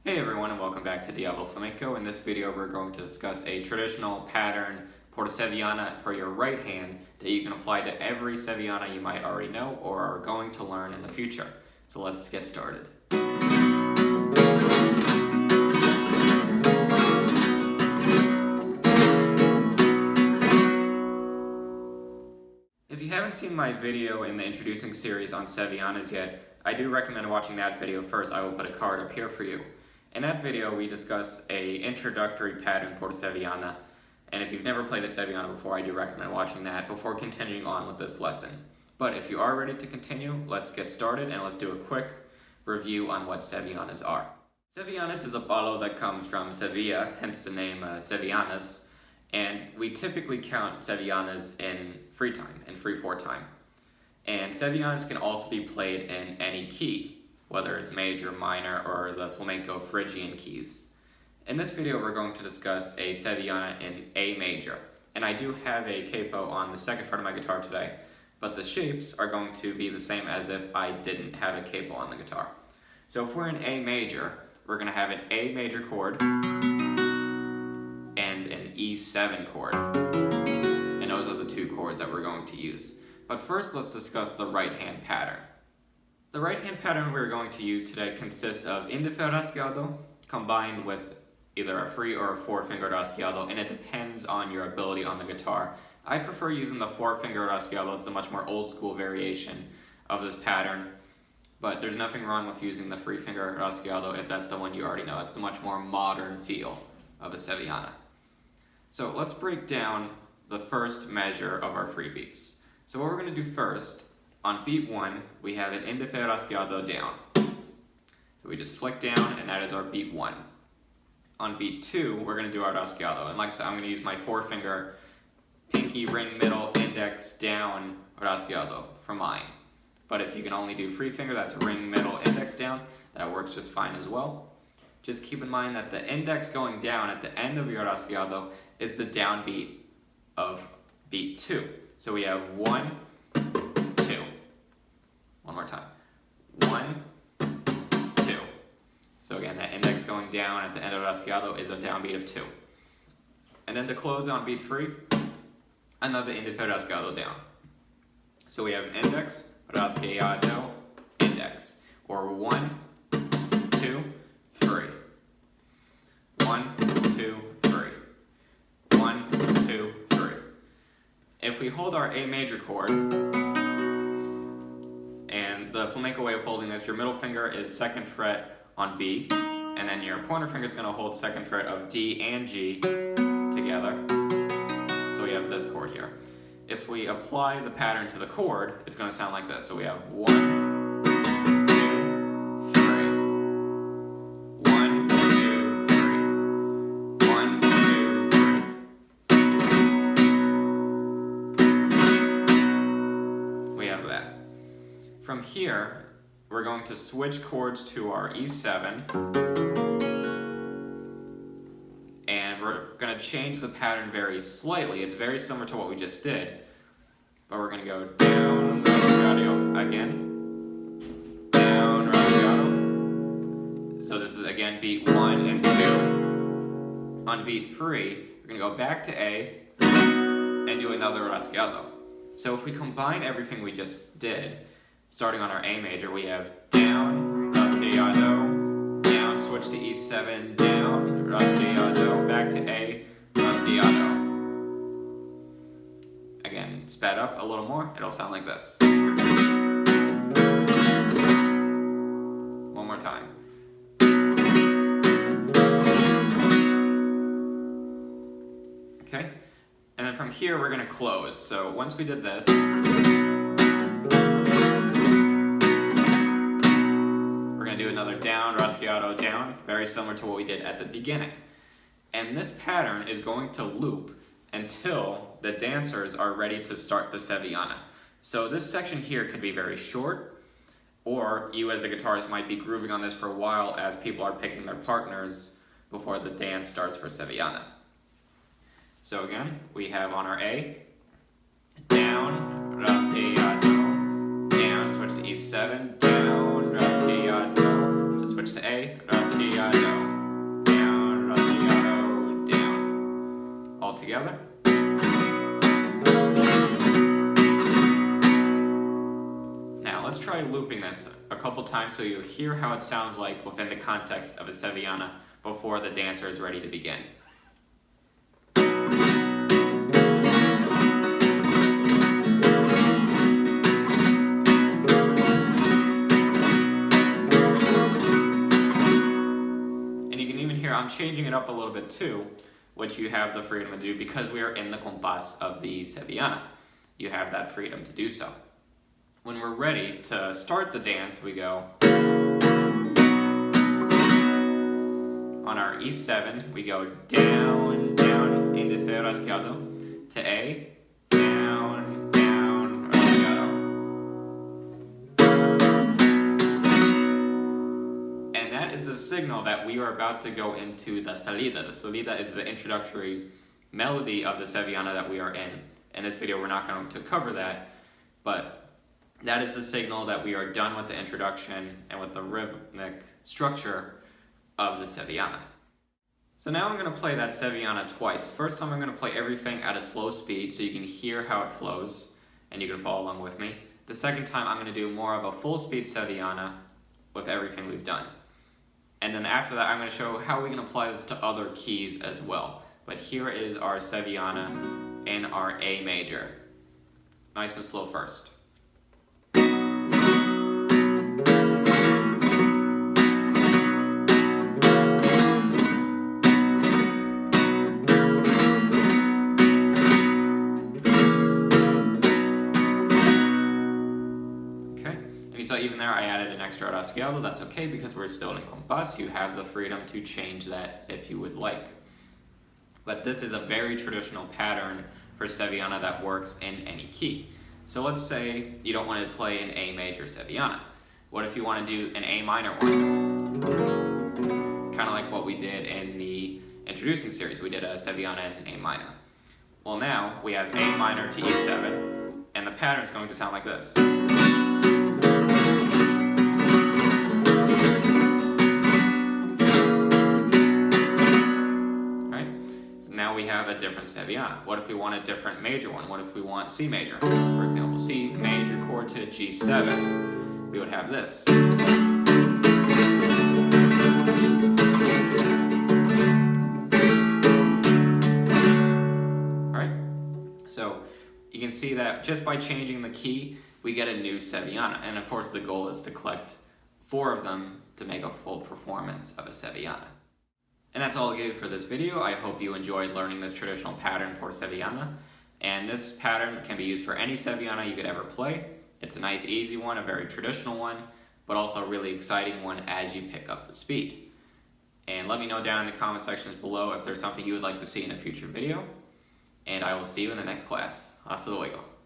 Hey everyone, and welcome back to Diablo Flamenco. In this video we're going to discuss a traditional pattern por Sevillana for your right hand that you can apply to every Sevillana you might already know or are going to learn in the future. So let's get started. If you haven't seen my video in the introducing series on Sevillanas yet, I do recommend watching that video first. I will put a card up here for you. In that video, we discuss a introductory pattern por Sevillana, and if you've never played a Sevillana before, I do recommend watching that before continuing on with this lesson. But if you are ready to continue, let's get started and let's do a quick review on what Sevillanas are. Sevillanas is a palo that comes from Sevilla, hence the name Sevillanas, and we typically count Sevillanas in free time, in free four time. And Sevillanas can also be played in any key, whether it's major, minor, or the Flamenco Phrygian keys. In this video, we're going to discuss a Sevillana in A major. And I do have a capo on the second fret of my guitar today, but the shapes are going to be the same as if I didn't have a capo on the guitar. So if we're in A major, we're going to have an A major chord and an E7 chord. And those are the two chords that we're going to use. But first, let's discuss the right hand pattern. The right hand pattern we're going to use today consists of indice rasgueado combined with either a free or a four-finger rasgueado, and it depends on your ability on the guitar. I prefer using the four-finger rasgueado. It's the much more old-school variation of this pattern, but there's nothing wrong with using the free-finger rasgueado if that's the one you already know. It's the much more modern feel of a Sevillana. So let's break down the first measure of our free beats. So what we're going to do first, on beat 1, we have an indice rasgueado down. So we just flick down, and that is our beat 1. On beat 2, we're going to do our rasgueado. And like I said, I'm going to use my four-finger pinky, ring, middle, index, down rasgueado for mine. But if you can only do free finger, that's ring, middle, index, down. That works just fine as well. Just keep in mind that the index going down at the end of your rasgueado is the downbeat of beat 2. So we have 1, 2. One more time. 1, 2. So again, that index going down at the end of rasgueado is a downbeat of 2. And then to close on beat 3, another indice rasgueado down. So we have index, rasgueado, index. Or 1, 2, 3. 1, 2, 3. 1, 2, 3. If we hold our A major chord, and the flamenco way of holding this, your middle finger is 2nd fret on B, and then your pointer finger is going to hold 2nd fret of D and G together. So we have this chord here. If we apply the pattern to the chord, it's going to sound like this. So we have 1, 2, 3. 1, 2, 3. 1, 2, 3. We have that. From here, we're going to switch chords to our E7, and we're going to change the pattern very slightly. It's very similar to what we just did, but we're going to go down, rasgueado again, down, rasgueado. So this is again beat 1 and 2. On beat 3, we're going to go back to A and do another rasgueado. So if we combine everything we just did, starting on our A major, we have down, rasgueado, down, switch to E7, down, rasgueado, back to A, rasgueado. Again, sped up a little more, it'll sound like this. One more time. Okay, and then from here we're going to close. So once we did this, do another down, rasgueado, down, very similar to what we did at the beginning. And this pattern is going to loop until the dancers are ready to start the Sevillana. So this section here could be very short, or you as the guitarist might be grooving on this for a while as people are picking their partners before the dance starts for Sevillana. So again, we have on our A, down, rasgueado, down, switch to E7, down, rasgueado, to switch switch to A, rasgueado, down, rasgueado, down. All together. Now let's try looping this a couple times so you'll hear how it sounds like within the context of a Sevillana before the dancer is ready to begin. I'm changing it up a little bit too, which you have the freedom to do because we are in the compás of the Sevillana. You have that freedom to do so. When we're ready to start the dance, we go on our E7, we go down, down, indice rasgueado, to A, down, down, rasgueado. And that is a signal that we are about to go into the salida. The salida is the introductory melody of the Sevillana that we are in. In this video, we're not going to cover that, but that is a signal that we are done with the introduction and with the rhythmic structure of the Sevillana. So now I'm going to play that Sevillana twice. First time I'm going to play everything at a slow speed so you can hear how it flows and you can follow along with me. The second time I'm going to do more of a full speed Sevillana with everything we've done. And then after that I'm going to show how we can apply this to other keys as well. But here is our Sevillana in our A major. Nice and slow first. So even there I added an extra rasgueado. That's okay because we're still in compás. You have the freedom to change that if you would like. But this is a very traditional pattern for Sevillana that works in any key. So let's say you don't want to play an A major Sevillana. What if you want to do an A minor one? Kind of like what we did in the introducing series. We did a Sevillana in A minor. Well, now we have A minor to E7 and the pattern is going to sound like this. Now we have a different Sevillana. What if we want a different major one? What if we want C major? For example, C major chord to G7. We would have this. Alright? So you can see that just by changing the key, we get a new Sevillana. And of course the goal is to collect 4 of them to make a full performance of a Sevillana. And that's all I gave for this video. I hope you enjoyed learning this traditional pattern for Sevillana. And this pattern can be used for any Sevillana you could ever play. It's a nice easy one, a very traditional one, but also a really exciting one as you pick up the speed. And let me know down in the comment sections below if there's something you would like to see in a future video. And I will see you in the next class. Hasta luego.